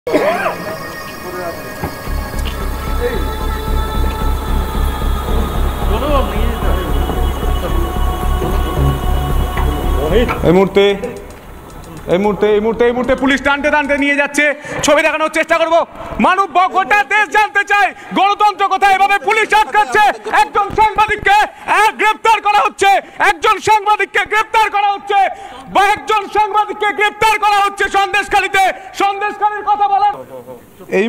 এই মুহূর্তে পুলিশ টানতে টানতে নিয়ে যাচ্ছে। ছবি দেখানোর চেষ্টা করব। মানব গোটা দেশ জানতে চায় গণতন্ত্র কোথায়। এভাবে পুলিশ আটকাচ্ছে। একজন সাংবাদিককে গ্রেপ্তার করা হচ্ছে, একজন সাংবাদিককে গ্রেপ্তার করা হচ্ছে, বা একজন সাংবাদিককে গ্রেপ্তার করা হচ্ছে সন্দেশখালীতে। সন্দেশখালীর কথা বলার এই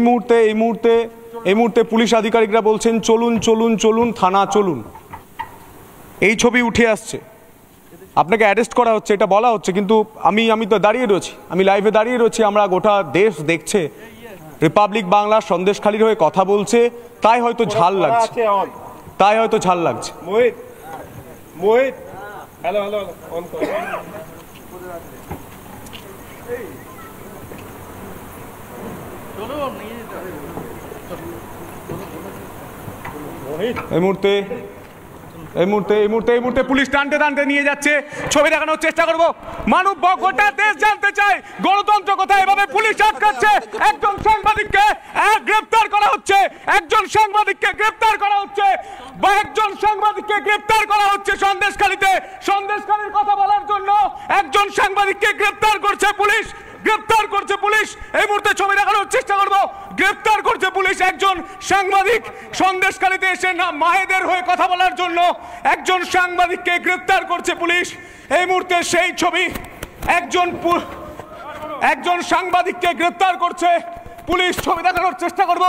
মুহূর্তে পুলিশ আধিকারিকরা বলছেন চলুন চলুন চলুন থানা চলুন। এই ছবি উঠে আসছে, আপনাকে অ্যারেস্ট করা হচ্ছে এটা বলা হচ্ছে, কিন্তু আমি তো দাঁড়িয়ে রয়েছি, আমি লাইভে দাঁড়িয়ে রয়েছি। আমরা গোটা দেশ দেখছে রিপাবলিক বাংলা সন্দেশখালীর হয়ে কথা বলছে, তাই হয়তো ঝাল লাগছে। এই মুহূর্তে পুলিশ টানতে টানতে নিয়ে যাচ্ছে। ছবি দেখানোর চেষ্টা করব। মানব গোটা দেশ জানতে চায় গণতন্ত্র কোথায়। এভাবে পুলিশ আটকাচ্ছে। একজন সাংবাদিককে গ্রেপ্তার করা হচ্ছে, একজন সাংবাদিককে গ্রেপ্তার করা হচ্ছে, বা একজন সাংবাদিককে গ্রেপ্তার করা হচ্ছে সন্দেশখালীতে। সন্দেশখালীর কথা বলার জন্য একজন সাংবাদিককে গ্রেপ্তার করছে পুলিশ। এই মুহূর্তে ছবি দেখানোর চেষ্টা করব। গ্রেপ্তার করছে পুলিশ একজন সাংবাদিক। সন্দেশখালীতে এসে মায়েদের হয়ে কথা বলার জন্য একজন সাংবাদিককে গ্রেপ্তার করছে পুলিশ। এই মুহূর্তে সেই ছবি। একজন সাংবাদিককে গ্রেপ্তার করছে পুলিশ। ছবি দেখানোর চেষ্টা করব।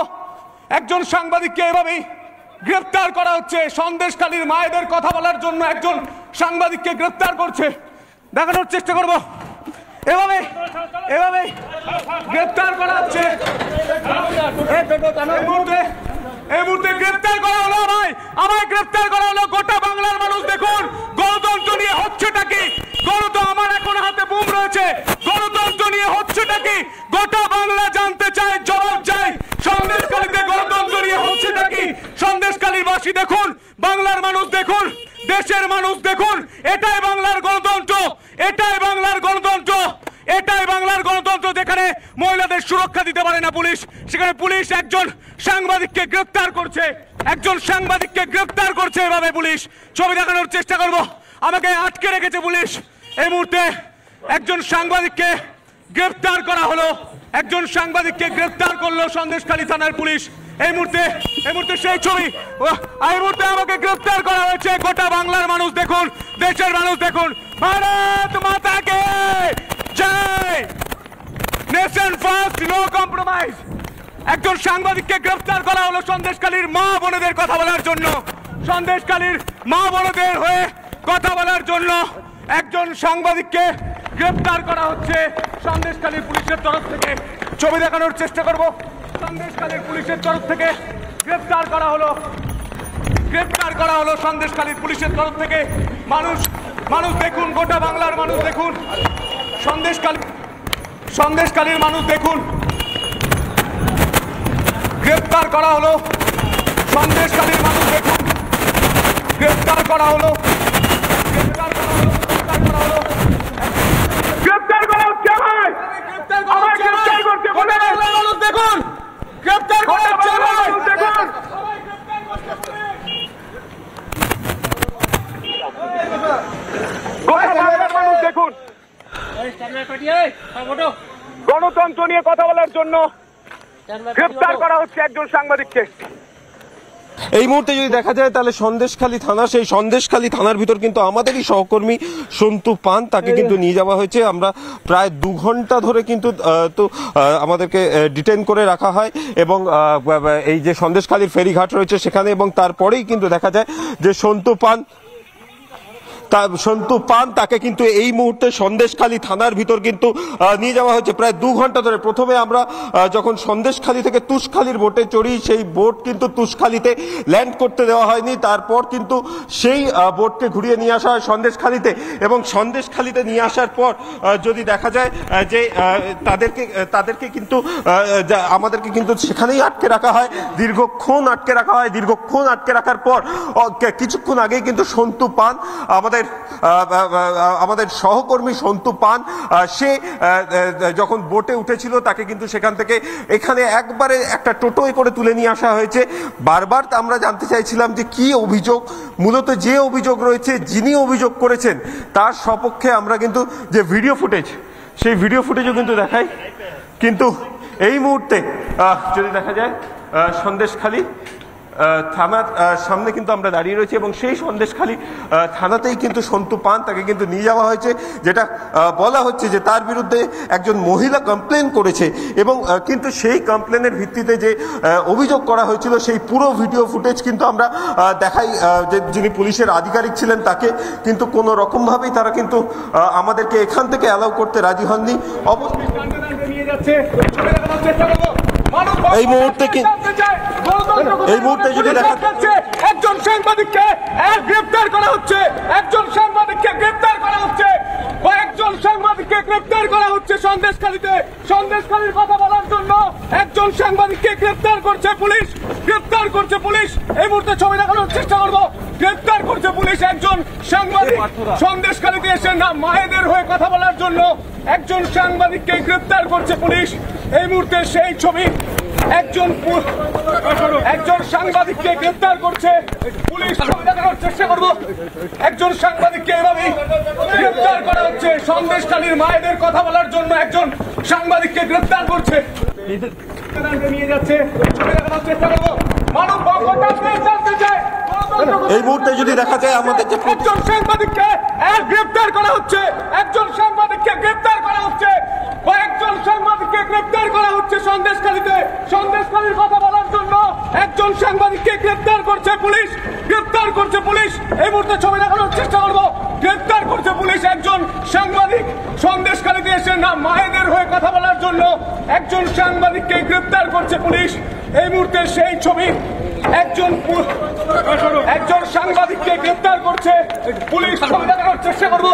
একজন সাংবাদিককে এভাবেই গ্রেপ্তার করা হচ্ছে। সন্দেশখালীর মায়েদের কথা বলার জন্য একজন সাংবাদিককে গ্রেপ্তার করছে। দেখানোর চেষ্টা করব। এভাবে গ্রেপ্তার করা হচ্ছে। এই মুহূর্তে গ্রেপ্তার করা হলো আমায় গ্রেপ্তার করা হলো। গোটা বাংলার মানুষ দেখুন গণতন্ত্র নিয়ে হচ্ছেটা কি। আমার এখন হাতে বুম রয়েছে। গণতন্ত্র নিয়ে হচ্ছেটা কি গোটা বাংলা জানতে চায়, জবাব চাই। সন্দেশখালীতে গণতন্ত্র নিয়ে হচ্ছেটা কি। সন্দেশখালীর বাসী দেখুন, বাংলার মানুষ দেখুন, দেশের মানুষ দেখুন। এটাই বাংলার গণতন্ত্র, এটাই বাংলার গণতন্ত্র, এটাই বাংলার গণতন্ত্র। যেখানে মহিলাদের সুরক্ষা দিতে পারে না পুলিশ, সেখানে পুলিশ একজন সাংবাদিককে গ্রেপ্তার করছে, একজন সাংবাদিককে গ্রেপ্তার করছে এভাবে পুলিশ। ছবি দেখানোর চেষ্টা করব। আমাকে আটকে রেখেছে পুলিশ। এই মুহূর্তে একজন সাংবাদিককে গ্রেপ্তার করা হলো, একজন সাংবাদিককে গ্রেপ্তার করলো সন্দেশখালী থানার পুলিশ। এই মুহূর্তে সেই ছবি। এই মুহূর্তে আমাকে গ্রেপ্তার করা হয়েছে। গোটা বাংলার মানুষ দেখুন, দেশের মানুষ দেখুন। ভারত মাতা কে জয়, নেশন ফার্স্ট, নো কম্প্রোমাইজ। একজন সাংবাদিককে গ্রেপ্তার করা হলো সন্দেশখালীর মা বোনেদের কথা বলার জন্য। সন্দেশখালীর মা বোনেদের হয়ে কথা বলার জন্য একজন সাংবাদিককে গ্রেপ্তার করা হচ্ছে সন্দেশখালীর পুলিশের তরফ থেকে। ছবি দেখানোর চেষ্টা করব। সন্দেশখালীর পুলিশের তরফ থেকে গ্রেপ্তার করা হলো সন্দেশখালীর পুলিশের তরফ থেকে। মানুষ দেখুন, গোটা বাংলার মানুষ দেখুন, সন্দেশখালীর মানুষ দেখুন। গ্রেপ্তার করা হলো সন্দেশখালীর মানুষ দেখুন। গ্রেপ্তার করা হলো হচ্ছে মানুষ দেখুন। গ্রেপ্তার করা হচ্ছে দেখুন। দেখুন গণতন্ত্র নিয়ে কথা বলার জন্য গ্রেপ্তার করা হচ্ছে একজন সাংবাদিককে। এই মুহূর্তে যদি দেখা যায় তাহলে সন্দেশখালী থানা, সেই সন্দেশখালী থানার ভিতর কিন্তু আমাদেরই সহকর্মী সন্তু পান, তাকে কিন্তু নিয়ে যাওয়া হয়েছে। আমরা প্রায় 2 ঘন্টা ধরে কিন্তু আমাদেরকে ডিটেইন করে রাখা হয়, এবং এই যে সন্দেশখালীর ফেরিঘাট রয়েছে সেখানে, এবং তারপরেই কিন্তু দেখা যায় যে সন্তু পান তাকে কিন্তু এই মুহূর্তে সন্দেশখালী থানার ভিতর কিন্তু নিয়ে যাওয়া হয়েছে প্রায় 2 ঘন্টা ধরে। প্রথমে আমরা যখন সন্দেশখালী থেকে তুষখালীর বোটে চড়ি, সেই বোট কিন্তু তুষখালীতে ল্যান্ড করতে দেওয়া হয়নি। তারপর কিন্তু সেই বোটকে ঘুরিয়ে নিয়ে আসা হয় সন্দেশখালীতে, এবং সন্দেশখালীতে নিয়ে আসার পর যদি দেখা যায় যে তাদেরকে কিন্তু আমাদেরকে কিন্তু সেখানেই আটকে রাখা হয়, দীর্ঘক্ষণ আটকে রাখার পর কিছুক্ষণ আগেই কিন্তু সন্তু পান আমাদের আমাদের সহকর্মী সন্তু পান সে যখন বোটে উঠেছিল তাকে কিন্তু সেখান থেকে এখানে একবারে একটা টোটোয় করে তুলে নিয়ে আসা হয়েছে। বারবার আমরা জানতে চাইছিলাম যে কি অভিযোগ, মূলত যে অভিযোগ রয়েছে, যিনি অভিযোগ করেছেন তার সপক্ষে আমরা কিন্তু যে ভিডিও ফুটেজ, সেই ভিডিও ফুটেজও কিন্তু দেখাই। কিন্তু এই মুহূর্তে যদি দেখা যায় সন্দেশখালী থানার সামনে কিন্তু আমরা দাঁড়িয়ে রয়েছি এবং সেই সন্দেশখালী থানাতেই কিন্তু সন্তু পান তাকে কিন্তু নিয়ে যাওয়া হয়েছে, যেটা বলা হচ্ছে যে তার বিরুদ্ধে একজন মহিলা কমপ্লেন করেছে এবং কিন্তু সেই কমপ্লেনের ভিত্তিতে যে অভিযোগ করা হয়েছিল সেই পুরো ভিডিও ফুটেজ কিন্তু আমরা দেখাই। যে যিনি পুলিশের আধিকারিক ছিলেন তাকে কিন্তু কোনো রকমভাবেই তারা কিন্তু আমাদেরকে এখান থেকে অ্যালাউ করতে রাজি হননি। অবশ্যই এই মুহূর্তে যদি দেখা যাচ্ছে একজন সাংবাদিককে গ্রেফতার করা হচ্ছে, একজন সাংবাদিককে গ্রেফতার করা হচ্ছে, কয়েকজন সাংবাদিককে গ্রেফতার করা হচ্ছে সন্দেশখালীতে। সন্দেশখালীর কথা বলার জন্য একজন সাংবাদিককে গ্রেফতার করছে পুলিশ, গ্রেফতার করছে পুলিশ। এই মুহূর্তে ছবি দেখানোর চেষ্টা করবো। গ্রেফতার করছে পুলিশ একজন সাংবাদিক সন্দেশখালীতে এসে না মায়েদের হয়ে কথা বলার জন্য একজন সাংবাদিককে গ্রেফতার করছে পুলিশ। এই মুহূর্তে সেই ছবি, একজন সাংবাদিককে গ্রেফতার করছে পুলিশ। ছবি দেখানোর চেষ্টা করবো। একজন সাংবাদিককে এভাবেই গ্রেফতার করা হচ্ছে সন্দেশখালীর মায়েদের কথা বলার জন্য একজন সাংবাদিককে গ্রেফতার করছে, নিয়ে যাচ্ছে। ছবি দেখানোর চেষ্টা করবো। মানব জানতে চায় এই মুহূর্তে যদি দেখা যায় আমাদের যে একজন সাংবাদিককে গ্রেফতার করা হচ্ছে, একজন সাংবাদিককে গ্রেফতার করা হচ্ছে, কয়েকজন সাংবাদিককে গ্রেফতার করা হচ্ছে সন্দেশখালীতে। সন্দেশখালীর কথা বলার জন্য একজন সাংবাদিককে গ্রেফতার করছে পুলিশ, গ্রেফতার করছে পুলিশ। এই মুহূর্তে ছবি দেখানোর চেষ্টা করবো। গ্রেফতার করছে পুলিশ একজন সাংবাদিক সন্দেশখালীতে এসে না মায়েদের হয়ে কথা বলার জন্য একজন সাংবাদিককে গ্রেফতার করছে পুলিশ। এই মুহূর্তে সেই ছবি, একজন সাংবাদিককে গ্রেফতার করছে পুলিশ। ছবি দেখানোর চেষ্টা করবো।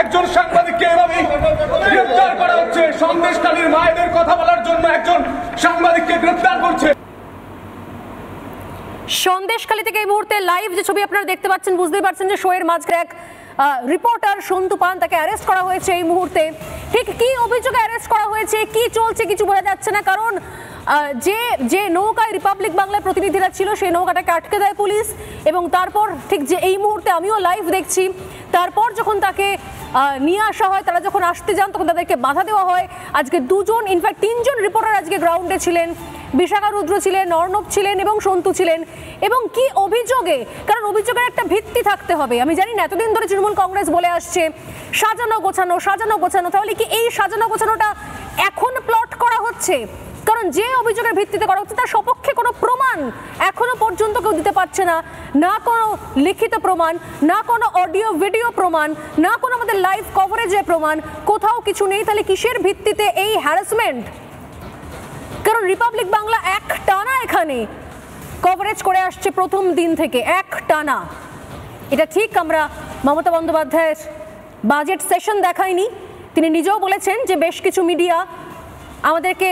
একজন সাংবাদিককে এভাবেই গ্রেফতার করা হচ্ছে সন্দেশখালীর মায়েদের কথা বলার জন্য একজন সাংবাদিককে গ্রেফতার করছে। সন্দেশখালী থেকে এই মুহূর্তে লাইভ যে ছবি আপনারা দেখতে পাচ্ছেন, বুঝতেই পারছেন যে শোয়ের মাঝখানে এক রিপোর্টার সন্তু পান, তাকে অ্যারেস্ট করা হয়েছে এই মুহূর্তে। ঠিক কি অভিযোগে অ্যারেস্ট করা হয়েছে, কি চলছে কিছু বোঝা যাচ্ছে না, কারণ যে নৌকায় রিপাবলিক বাংলার প্রতিনিধিরা ছিল সেই নৌকাটাকে আটকে দেয় পুলিশ এবং তারপর ঠিক যে এই মুহূর্তে আমিও লাইভ দেখছি, তারপর যখন তাকে নিয়ে আসা হয়, তারা যখন আসতে যান তখন তাদেরকে বাধা দেওয়া হয়। আজকে দুজন, ইনফ্যাক্ট তিনজন রিপোর্টার আজকে গ্রাউন্ডে ছিলেন। বিশাখা রুদ্র ছিলেন, অর্ণব ছিলেন এবং সন্তু ছিলেন। এবং কি অভিযোগে, কারণ অভিযোগের একটা ভিত্তি থাকতে হবে। আমি জানি না এতদিন ধরে তৃণমূল কংগ্রেস বলে আসছে সাজানো গোছানো, সাজানো গোছানো, তাহলে কি এই সাজানো গোছানোটা এখন প্লট করা হচ্ছে? কারণ যে অভিযোগের ভিত্তিতে করা হচ্ছে তার সপক্ষে কোনো প্রমাণ এখনো পর্যন্ত কেউ দিতে পারছে না, না কোনো লিখিত প্রমাণ, না কোনো অডিও ভিডিও প্রমাণ, না কোনো আমাদের লাইভ কভারেজের প্রমাণ, কোথাও কিছু নেই। তাহলে কিসের ভিত্তিতে এই হ্যারাসমেন্ট? কারণ রিপাবলিক বাংলা এক টানা এখানে কভারেজ করে আসছে প্রথম দিন থেকে, এক টানা। এটা ঠিক আমরা মমতা বন্দ্যোপাধ্যায়ের বাজেট সেশন দেখাইনি। তিনি নিজেও বলেছেন যে বেশ কিছু মিডিয়া আমাদেরকে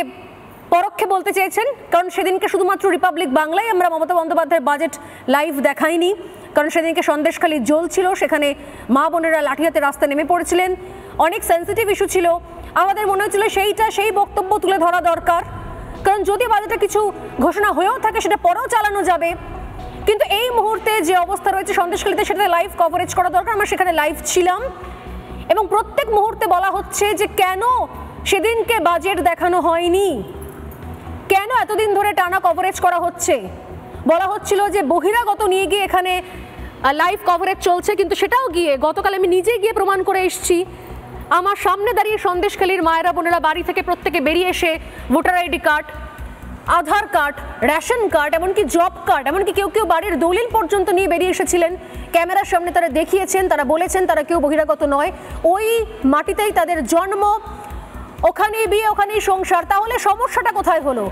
পরোক্ষে বলতে চেয়েছেন, কারণ সেদিনকে শুধুমাত্র রিপাবলিক বাংলায় আমরা মমতা বন্দ্যোপাধ্যায়ের বাজেট লাইভ দেখাইনি, কারণ সেদিনকে সন্দেশখালী জ্বলছিল, সেখানে মা বোনেরা লাঠি হাতে রাস্তায় নেমে পড়েছিলেন, অনেক সেন্সিটিভ ইস্যু ছিল। আমাদের মনে হচ্ছিল সেই বক্তব্য তুলে ধরা দরকার, কারণ যদি বাজেটে কিছু ঘোষণা হয়েও থাকে সেটা পরেও চালানো যাবে। কিন্তু এই মুহূর্তে যে অবস্থা রয়েছে সন্দেশখালীতে, সেটাতে লাইভ কভারেজ করা দরকার। আমরা সেখানে লাইভ ছিলাম এবং প্রত্যেক মুহূর্তে বলা হচ্ছে যে কেন সেদিনকে বাজেট দেখানো হয়নি, কেন এতদিন ধরে টানা কভারেজ করা হচ্ছে। বলা হচ্ছিল যে বহিরাগত নিয়ে গিয়ে এখানে লাইভ কভারেজ চলছে, কিন্তু সেটাও গিয়ে গতকাল আমি নিজে গিয়ে প্রমাণ করে এসেছি। আমার সামনে দাঁড়িয়ে সন্দেশখালীর মায়েরা বোনেরা বাড়ি থেকে প্রত্যেকে বেরিয়ে এসে ভোটার আইডি কার্ড, আধার কার্ড, রেশন কার্ড, এমনকি জব কার্ড, এমনকি কেউ কেউ বাড়ির দলিল পর্যন্ত নিয়ে বেরিয়ে এসেছিলেন। ক্যামেরার সামনে তারা দেখিয়েছেন, তারা বলেছেন তারা কেউ বহিরাগত নয়, ওই মাটিতেই তাদের জন্ম, ওখানেই বিয়ে, ওখানেই সংসার। তাহলে সমস্যাটা কোথায় হলো?